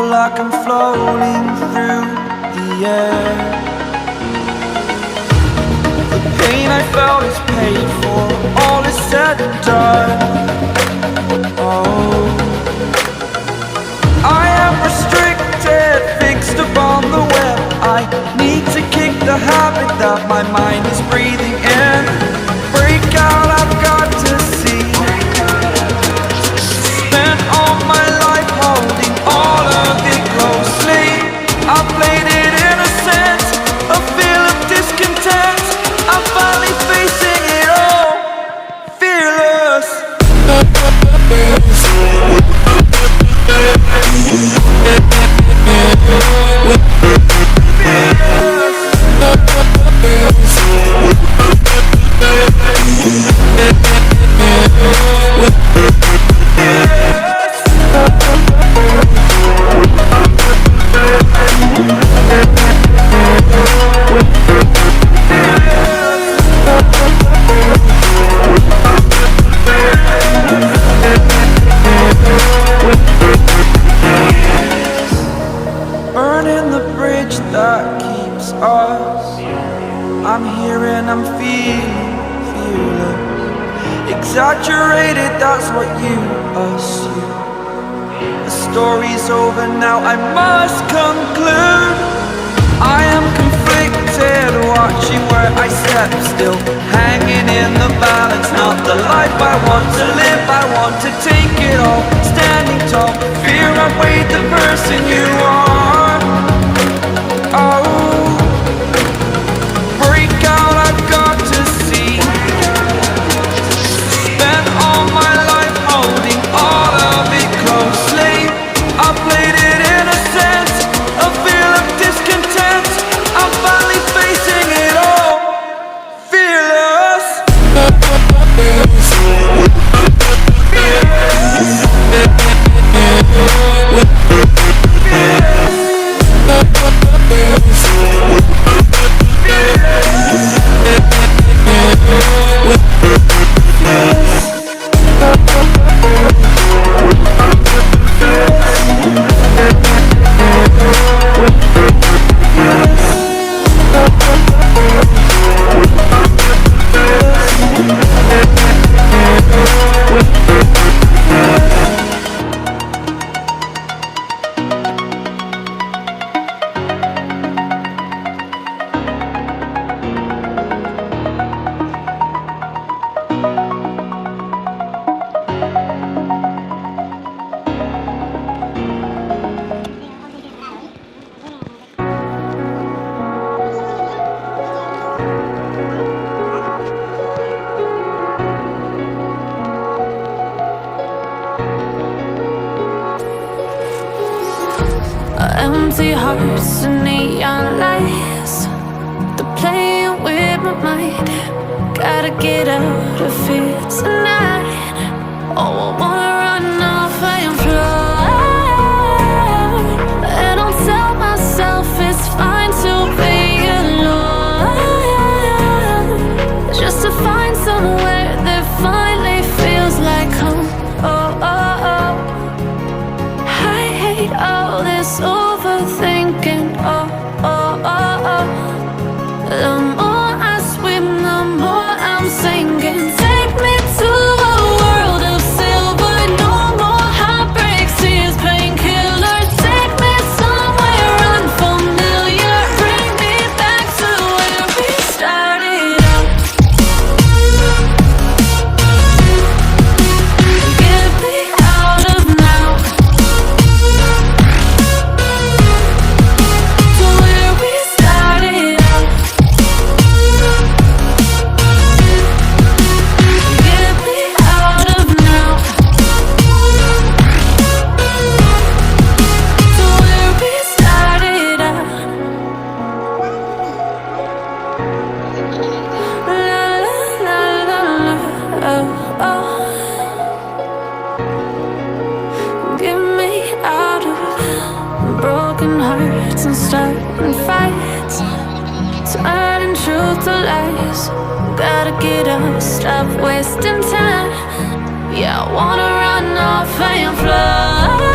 like I'm floating through the air. The pain I felt is paid for, all is said and done. Oh, I am restricted, fixed upon the web. I need to kick the habit that my mind is breathing in. Break out, I've got to see. Spent all my life holding all of it closely. I played it innocent, a feel of discontent. I'm finally facing it all, fearless. Burning the bridge that keeps us. I'm here and I'm feeling fearless. Exaggerated, that's what you assume. The story's over now, I must conclude. I am conflicted, watching where I step still, hanging in the balance. Not the life I want to live, I want to take it all. Standing tall, fear I weighed the person you are. Oh, break out, I've got to see. Spent all my life holding all of it closely. I played it innocent, a feel of discontent. I'm finally facing it all, fearless. Empty hearts and neon lights, they're playing with my mind. Gotta get out of here tonight. Oh, I wanna run off and fly. And I'll tell myself it's fine to be alone, just to find somewhere that finally feels like home. Oh, oh, oh. I hate all this overthinking. Oh, oh, oh, oh. The more I swim, the more I'm sinking. Take me to a world of silver. No more heartbreaks, tears, painkillers. Take me somewhere unfamiliar. Bring me back to where we started out. Get me out of now, to where we started out. Get me out of now, to where we started out. La la la la la, oh, oh. Get me out of broken hearts and starting fights, turning truth to lies. Gotta get up, stop wasting time. Yeah, I wanna run off and fly.